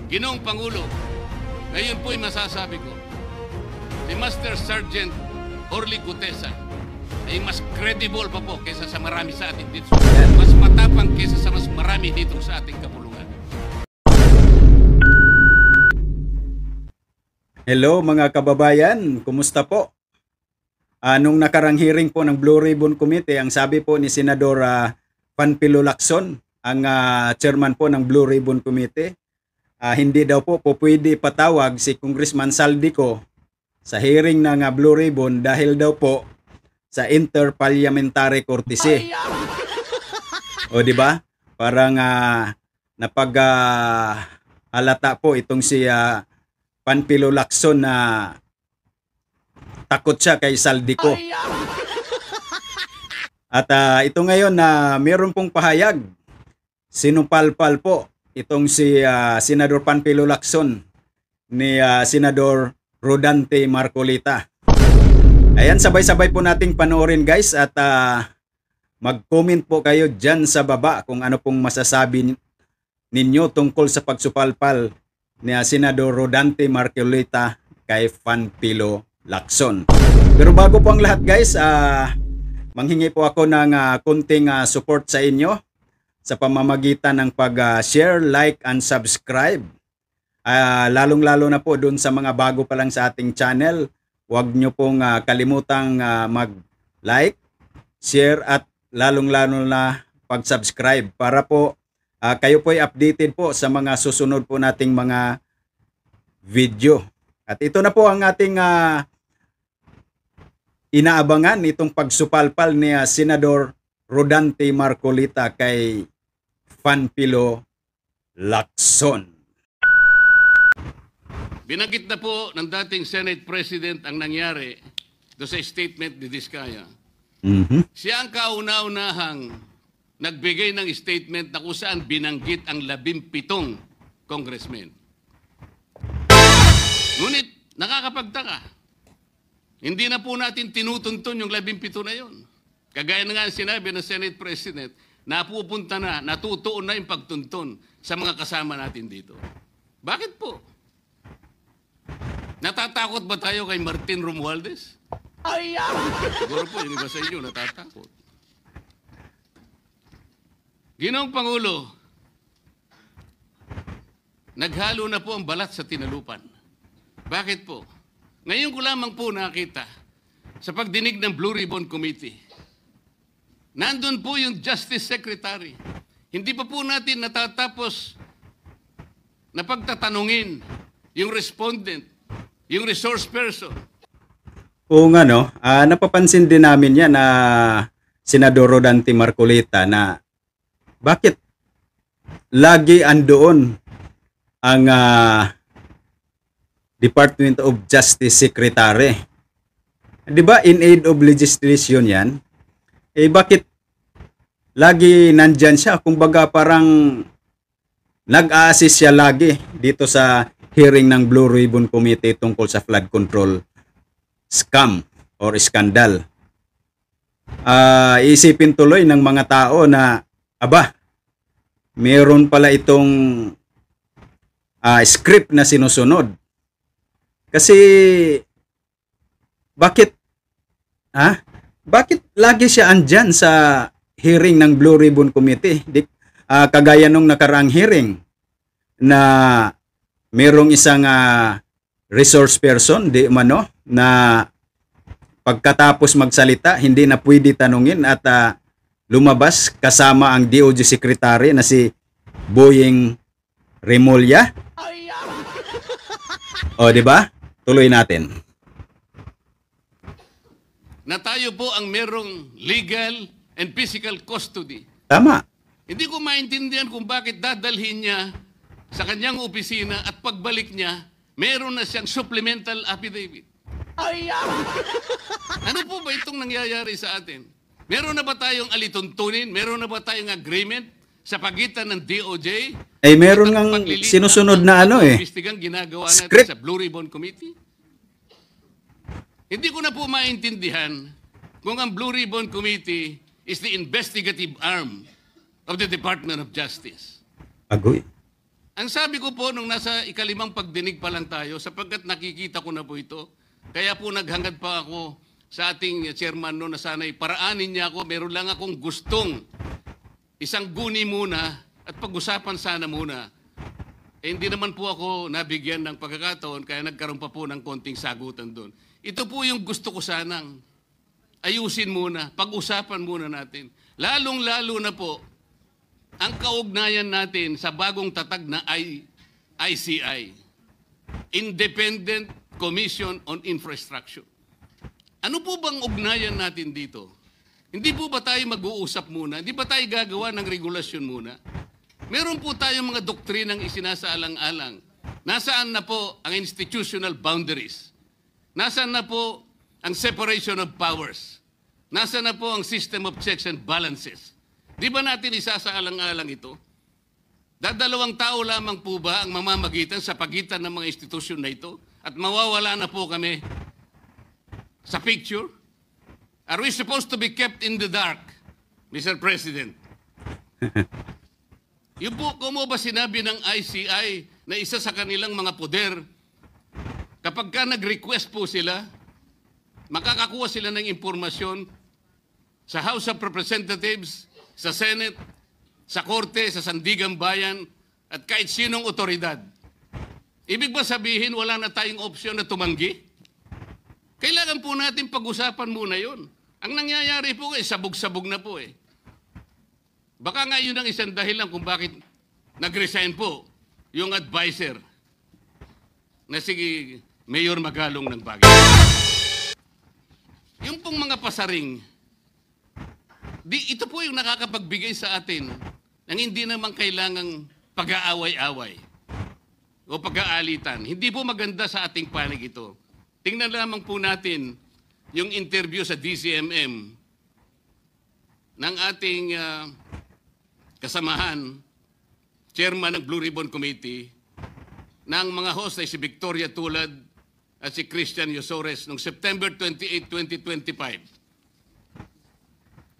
Ginoong Pangulo, ngayon po'y masasabi ko, si Master Sergeant Orly Gutesa ay mas credible pa po kaysa sa marami sa atin dito. Mas matapang kaysa sa mas marami dito sa ating kapulungan. Hello mga kababayan, kumusta po? Nung nakarang hearing po ng Blue Ribbon Committee, ang sabi po ni Senador Panfilo Lacson, ang chairman po ng Blue Ribbon Committee, hindi daw po pwede patawag si Congressman Saldico sa hearing ng Blue Ribbon dahil daw po sa interparliamentary courtesy. O di ba? Parang halata po itong si Panfilo Lacson na takot siya kay Saldico. At ito ngayon na meron pong pahayag, sinupalpal po itong si Senador Panfilo Lacson ni Senador Rodante Marcolita. Ayan, sabay-sabay po nating panoorin guys at mag-comment po kayo dyan sa baba kung ano pong masasabi ninyo tungkol sa pagsupalpal ni Senador Rodante Marcolita kay Panfilo Lacson. Pero bago po ang lahat guys, manghingi po ako ng kunting support sa inyo sa pamamagitan ng pag-share, like, and subscribe. Lalong-lalo na po dun sa mga bago pa lang sa ating channel. Huwag nyo pong kalimutang mag-like, share, at lalong-lalo na pag-subscribe para po kayo po ay updated po sa mga susunod po nating mga video. At ito na po ang ating inaabangan, itong pagsupalpal ni Senador Rodante Marcolita kay Panfilo Lacson. Binanggit na po ng dating Senate President ang nangyari do sa statement ni Diskaya. Siya ang kauna-unahang nagbigay ng statement na kung saan binanggit ang 17 congressmen. Ngunit nakakapagtaka, hindi na po natin tinutuntun yung 17 na yun. Kagaya na nga sinabi ng Senate President, napupunta na, natutuon na yung pagtuntun sa mga kasama natin dito. Bakit po? Natatakot ba tayo kay Martin Romualdez? Siguro po, yung iba sa inyo natatakot. Ginoong Pangulo, naghalo na po ang balat sa tinalupan. Bakit po? Ngayon ko lamang po nakita sa pagdinig ng Blue Ribbon Committee. Nandun po yung Justice Secretary. Hindi pa po natin natatapos na pagtatanungin yung respondent, yung resource person. Oo nga no, napapansin din namin yan na Senador Rodante Marcolita na bakit lagi andoon ang Department of Justice Secretary. Di ba in aid of legislation yan? Bakit lagi nandyan siya? Kumbaga parang nag-a-assist siya lagi dito sa hearing ng Blue Ribbon Committee tungkol sa flood control scam or skandal. Isipin tuloy ng mga tao na meron pala itong script na sinusunod. Kasi bakit lagi siya andyan sa hearing ng Blue Ribbon Committee? Kagaya nung nakaraang hearing na merong isang resource person na pagkatapos magsalita hindi na pwede tanungin at lumabas kasama ang DOJ Secretary na si Boying Remulla. O di ba? Tuloy natin. Na tayo po ang merong legal and physical custody. Tama. Hindi ko maintindihan kung bakit dadalhin niya sa kanyang opisina at pagbalik niya, meron na siyang supplemental affidavit. Ano po ba itong nangyayari sa atin? Meron na ba tayong alituntunin? Meron na ba tayong agreement sa pagitan ng DOJ? Meron ngang sinusunod na ginagawa script natin sa Blue Ribbon Committee? Hindi ko na po maintindihan kung ang Blue Ribbon Committee is the investigative arm of the Department of Justice. Agoy. Ang sabi ko po nung nasa ikalimang pagdinig pa lang tayo, sapagkat nakikita ko na po ito, kaya po naghangad pa ako sa ating chairman no na sana'y paraanin niya ako, meron lang akong gustong isang guni muna at pag-usapan sana muna. Hindi naman po ako nabigyan ng pagkakataon kaya nagkaroon pa po ng konting sagutan doon. Ito po yung gusto ko sanang ayusin muna, pag-usapan muna natin. Lalong-lalo na po ang kaugnayan natin sa bagong tatag na ICI, Independent Commission on Infrastructure. Ano po bang ugnayan natin dito? Hindi po ba tayo mag-uusap muna? Hindi ba tayo gagawa ng regulasyon muna? Meron po tayong mga doktrinang isinasaalang-alang. Nasaan na po ang institutional boundaries? Nasaan na po ang separation of powers? Nasaan na po ang system of checks and balances? Di ba natin isasaalang-alang ito? Dadalawang tao lamang po ba ang mamamagitan sa pagitan ng mga institusyon na ito? At mawawala na po kami sa picture? Are we supposed to be kept in the dark, Mr. President? Yung po, kung mo ba sinabi ng ICI na isa sa kanilang mga poder, kapag ka nag-request po sila, makakakuha sila ng impormasyon sa House of Representatives, sa Senate, sa Korte, sa Sandigang Bayan, at kahit sinong otoridad. Ibig ba sabihin wala na tayong opsyon na tumanggi? Kailangan po natin pag-usapan muna yon. Ang nangyayari po sabog-sabog na po eh. Baka nga yun ang isang dahilan kung bakit nag-resign po yung advisor na si Mayor Magalong ng Baguio. Yung pong mga pasaring, ito po yung nakakapagbigay sa atin ng hindi naman kailangang pag-aaway-away o pag-aalitan. Hindi po maganda sa ating panig ito. Tingnan lamang po natin yung interview sa DCMM ng ating kasamahan, chairman ng Blue Ribbon Committee, ng mga host ay si Victoria Tulad at si Christian Yosores noong September 28, 2025.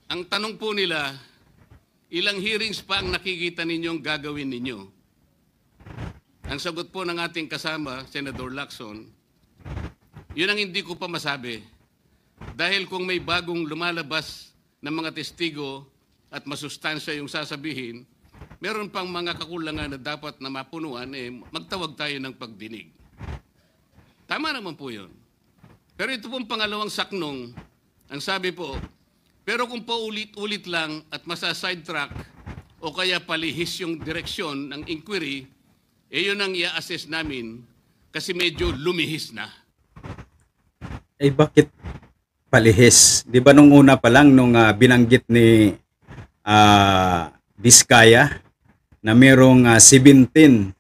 Ang tanong po nila, ilang hearings pa ang nakikita ninyong gagawin ninyo? Ang sagot po ng ating kasama, Senator Lacson, yun ang hindi ko pa masabi. Dahil kung may bagong lumalabas ng mga testigo at masustansya yung sasabihin, meron pang mga kakulangan na dapat na mapunuan, magtawag tayo ng pagdinig. Tama naman po yun. Pero ito pong pangalawang saknong, ang sabi po, pero kung paulit-ulit lang at masa-sidetrack o kaya palihis yung direksyon ng inquiry, yun ang i-assess namin kasi medyo lumihis na. Bakit palihis? Di ba nung una pa lang, nung binanggit ni Diskaya na mayroong 17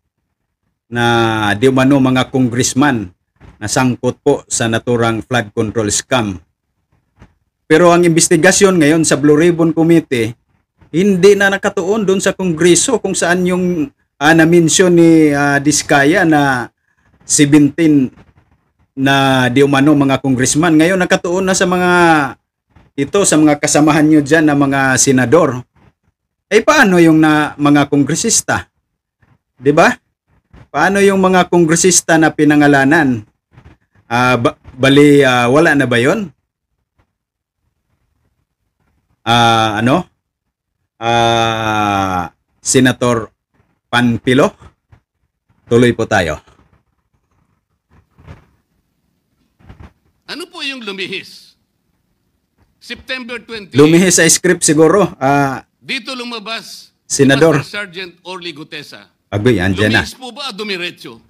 na di umano mga congressman na sangkot po sa naturang flood control scam. Pero ang investigasyon ngayon sa Blue Ribbon Committee, hindi na nakatuon doon sa Kongreso kung saan yung na-mention ni Diskaya na 17 na di umano mga congressman. Ngayon nakatuon na sa mga kasamahan nyo dyan na mga senador. Paano yung mga kongresista? Di ba? Paano yung mga kongresista na pinangalanan? Wala na ba yun? Senator Panpilo? Tuloy po tayo. Ano po yung lumihis? September 20. Lumihis sa script siguro. Dito lumabas Senador Master Sergeant Orly Gutesa. Agoy, andyan na. Lumihis po ba o dumiretso?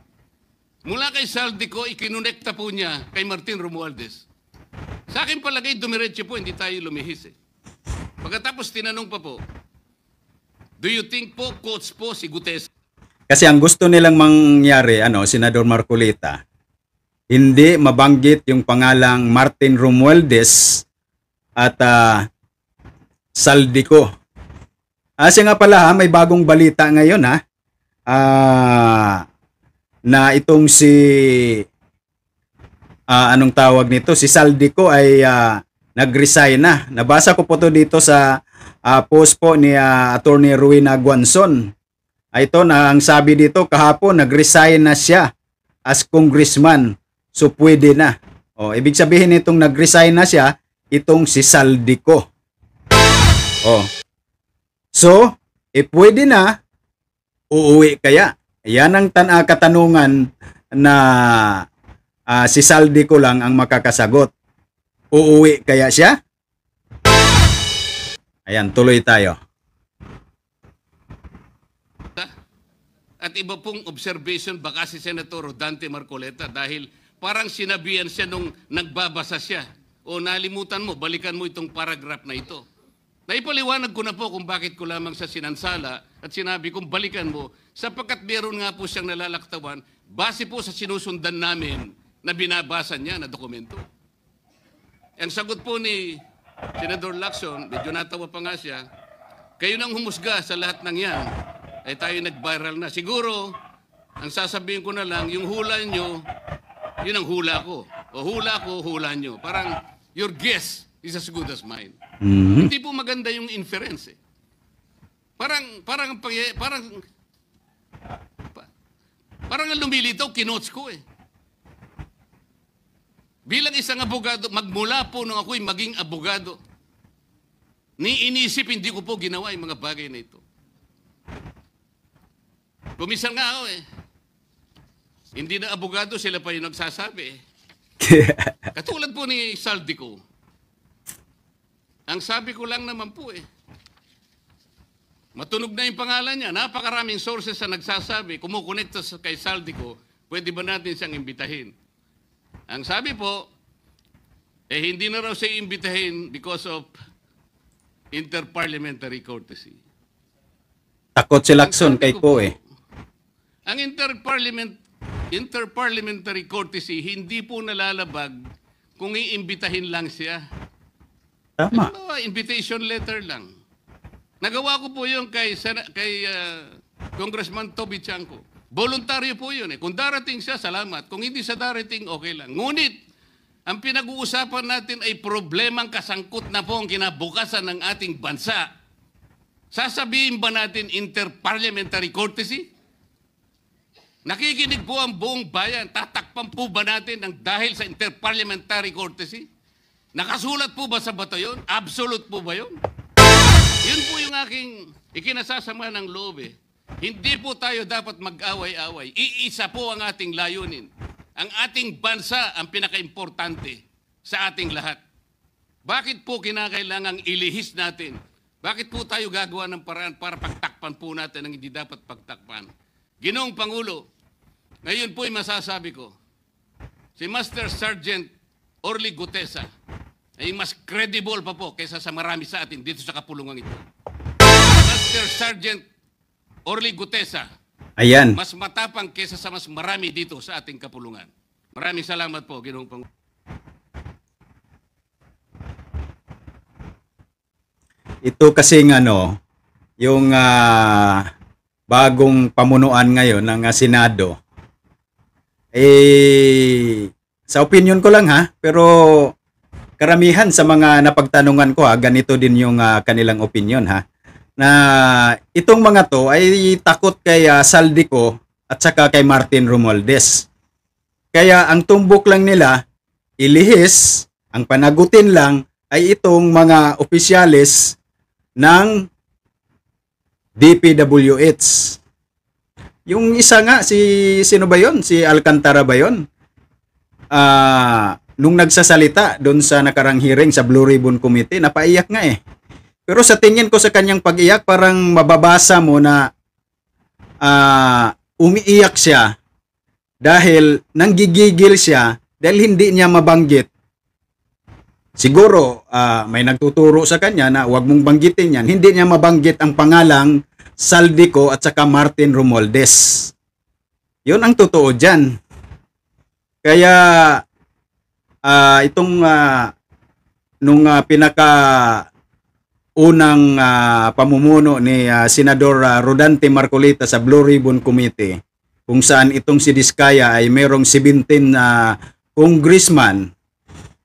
Mula kay Saldico, ikinonekta po niya kay Martin Romualdez. Sa akin palagay, dumiretso po, hindi tayo lumihis eh. Pagkatapos tinanong pa po, do you think po, coach po si Gutesa? Kasi ang gusto nilang mangyari, Senador Marcolita, hindi mabanggit yung pangalang Martin Romualdez at Saldico. Kasi nga pala may bagong balita ngayon na itong si anong tawag nito, si Saldico ay nag-resign na. Nabasa ko po to dito sa post po ni Attorney Rowena Guanzon Ito na ang sabi dito, kahapon nag-resign na siya as congressman. So pwede na. O, ibig sabihin itong nag-resign na siya, itong si Saldico. O. So, pwede na, uuwi kaya? Yan ang katanungan na si Saldico lang ang makakasagot. Uuwi kaya siya? Ayan, tuloy tayo. At iba pong observation baka si Senator Rodante Marcoleta dahil parang sinabihan siya nung nagbabasa siya. O nalimutan mo, balikan mo itong paragraph na ito. Naipaliwanag ko na po kung bakit ko lamang sa sinansala at sinabi kong balikan mo sapagkat meron nga po siyang nalalaktawan base po sa sinusundan namin na binabasa niya na dokumento. Ang sagot po ni Senador Lacson, medyo natawa pa nga siya, kayo nang humusga sa lahat ng yan, ay tayo nag-viral na. Siguro, ang sasabihin ko na lang, yung hula nyo, yun ang hula ko. O hula ko, hula nyo. Parang, your guess is as good as mine. Mhm. Hindi po maganda yung inference eh. Parang ang lumilitaw, kinotes ko eh. Bilang isang abogado, magmula po nung ako'y maging abogado, inisip, hindi ko po ginawa yung mga bagay na ito. Kumisan nga ako eh. Hindi na abogado, sila pa yung nagsasabi eh. Katulad po ni Saldico. Ang sabi ko lang naman po eh, matunog na yung pangalan niya. Napakaraming sources na nagsasabi, kumukonekta kay Saldico, pwede ba natin siyang imbitahin? Ang sabi po, hindi na raw siya imbitahin because of interparliamentary courtesy. Takot si Lacson kay po eh. Ang interparliamentary courtesy hindi po nalalabag kung iimbitahin lang siya. Tama. Halimbawa, invitation letter lang. Nagawa ko po yun kay Congressman Toby Chanco. Voluntaryo po yun eh. Kung darating siya, salamat. Kung hindi siya darating, okay lang. Ngunit, ang pinag-uusapan natin ay problemang kasangkot na po ang kinabukasan ng ating bansa. Sasabihin ba natin interparliamentary courtesy? Nakikinig po ang buong bayan. Tatakpan po ba natin ng dahil sa interparliamentary courtesy? Nakasulat po ba sa bato yun? Absolute po ba yun? Yun po yung aking ikinasasama ng loob eh. Hindi po tayo dapat mag-away-away. Iisa po ang ating layunin. Ang ating bansa ang pinaka-importante sa ating lahat. Bakit po kinakailangang ilihis natin? Bakit po tayo gagawa ng paraan para pagtakpan po natin ang hindi dapat pagtakpan? Ginoong Pangulo, ngayon po ay masasabi ko, si Master Sergeant Orly Gutesa ay mas credible pa po kaysa sa marami sa atin dito sa kapulungan ito. Master Sergeant Orly Gutesa, Ayan. mas matapang kaysa sa mas marami dito sa ating kapulungan. Maraming salamat po, Ginoong Pangulo. Ito kasing yung bagong pamunuan ngayon ng Senado. Sa opinion ko lang ha, pero karamihan sa mga napagtanungan ko ganito din yung kanilang opinion ha. Na itong mga to ay takot kay Saldico at saka kay Martin Romualdez. Kaya ang tumbok lang nila, ilihis, ang panagutin lang ay itong mga opisyalis ng DPWH. Yung isa nga, sino ba yun? Si Alcantara ba yun? Nung nagsasalita doon sa nakarang hearing sa Blue Ribbon Committee, napaiyak nga eh. Pero sa tingin ko sa kanyang pag-iyak, parang mababasa mo na umiiyak siya dahil nanggigigil siya dahil hindi niya mabanggit. Siguro may nagtuturo sa kanya na huwag mong banggitin yan. Hindi niya mabanggit ang pangalang Saldico at saka Martin Romualdez. Yun ang totoo dyan. Kaya itong nung pinaka unang pamumuno ni Senador Rodante Marcoleta sa Blue Ribbon Committee, kung saan itong si Diskaya ay merong 17 congressman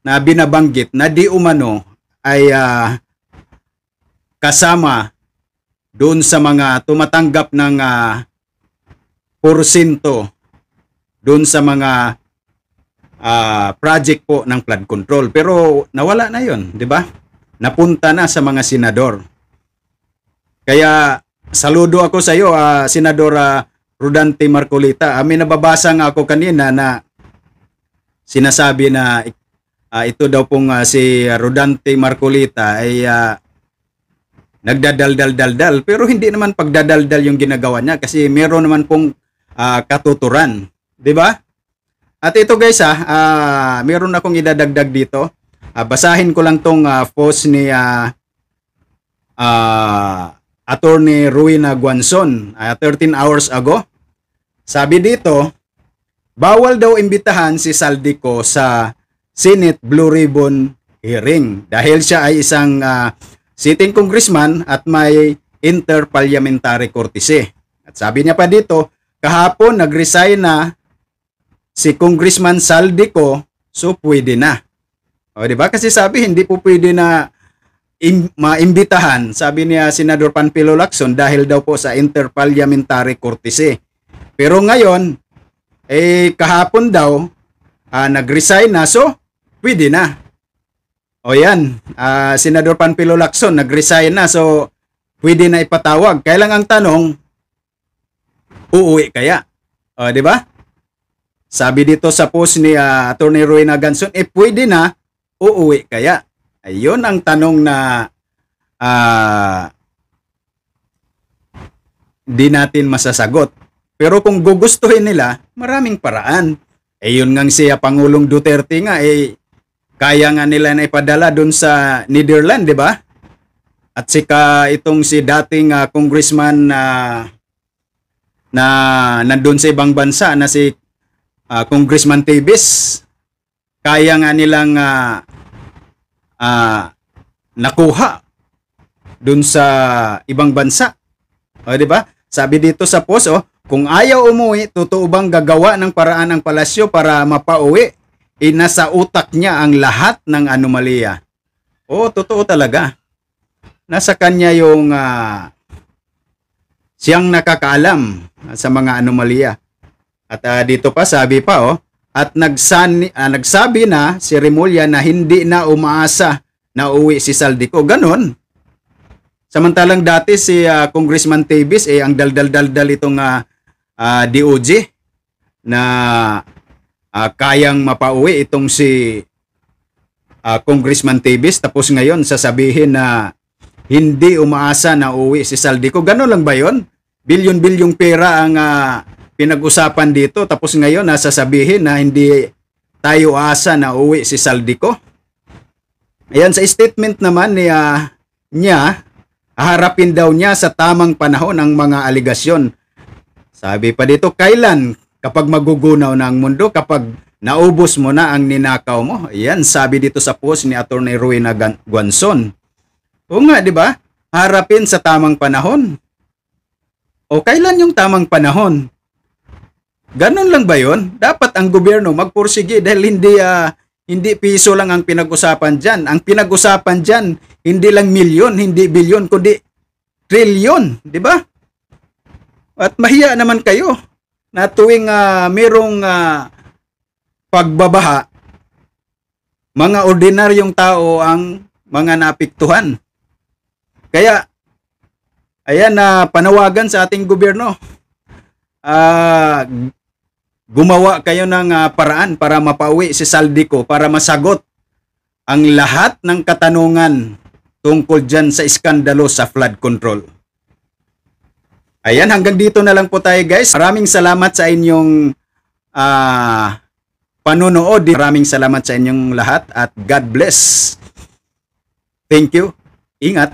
na binabanggit na di umano ay kasama doon sa mga tumatanggap ng porsyento doon sa mga project po ng flood control. Pero nawala na yon, di ba? Napunta na sa mga senador. Kaya saludo ako sa iyo, Senador Rodante Marcolita. May nababasa nga ako kanina na sinasabi na ito daw pong si Rodante Marcolita ay nagdadaldal-daldal, pero hindi naman pagdadaldal yung ginagawa niya kasi meron naman pong katuturan, 'di ba? At ito guys, meron akong idadagdag dito. Basahin ko lang tong post ni Attorney Rowena Guanzon 13 hours ago. Sabi dito, bawal daw imbitahan si Saldico sa Senate Blue Ribbon hearing dahil siya ay isang sitting congressman at may interparliamentary courtesy. At sabi niya pa dito, kahapon nag-resign na si Congressman Saldico, so pwede na. O di ba? Kasi sabi hindi po pwede na maimbitahan, sabi niya Senador Panfilo Lacson, dahil daw po sa interparliamentary courtesy. Pero ngayon, kahapon daw, nag-resign na, so pwede na. O yan, Senador Panfilo Lacson, nag-resign na, so pwede na ipatawag. Kailang ang tanong, uuwi kaya? O, di ba? Sabi dito sa post ni Attorney Rowena Guanzon, pwede na, uuwi kaya? Ayun ang tanong na di natin masasagot. Pero kung gugustuhin nila, maraming paraan. Yun ngang siya Pangulong Duterte nga, kaya nga nila na ipadala doon sa Netherlands, di ba? At sika itong si dating congressman na nandun sa ibang bansa na si Congressman Tebes, kaya nga nilang nakuha doon sa ibang bansa. O, di ba? Sabi dito sa post, kung ayaw umuwi, totoo bang gagawa ng paraan ang palasyo para mapauwi? Nasa utak niya ang lahat ng anomalya. Totoo talaga. Nasa kanya yung siyang nakakaalam sa mga anomalya. At dito pa, sabi pa, at nagsabi na si Remulla na hindi na umaasa na uwi si Saldico. Ganon. Samantalang dati si Congressman Tebes, ang daldal-daldal itong DOJ na kayang mapauwi itong si Congressman Tebes, tapos ngayon sasabihin na hindi umaasa na uwi si Saldico. Ganon lang ba yun? Bilyon-bilyong pera ang pinag-usapan dito, tapos ngayon sasabihin na hindi tayo asa na uwi si Saldico. Ayan, sa statement naman niya, haharapin daw niya sa tamang panahon ang mga aligasyon. Sabi pa dito, kailan? Kapag magugunaw na ang mundo, kapag naubos mo na ang ninakaw mo. Ayan, sabi dito sa post ni Attorney Rowena Guanzon. O nga, di ba? Harapin sa tamang panahon. O kailan yung tamang panahon? Ganon lang ba yun? Dapat ang gobyerno magpursige dahil hindi piso lang ang pinag-usapan dyan. Ang pinag-usapan dyan, hindi lang milyon, hindi bilyon, kundi trilyon. Di ba? At mahiya naman kayo na tuwing merong pagbabaha, mga ordinaryong tao ang mga naapektuhan. Kaya, ayan panawagan sa ating gobyerno. Gumawa kayo ng paraan para mapauwi si Saldico, para masagot ang lahat ng katanungan tungkol dyan sa iskandalo sa flood control. Ayan, hanggang dito na lang po tayo guys. Maraming salamat sa inyong panonood. Maraming salamat sa inyong lahat at God bless. Thank you. Ingat.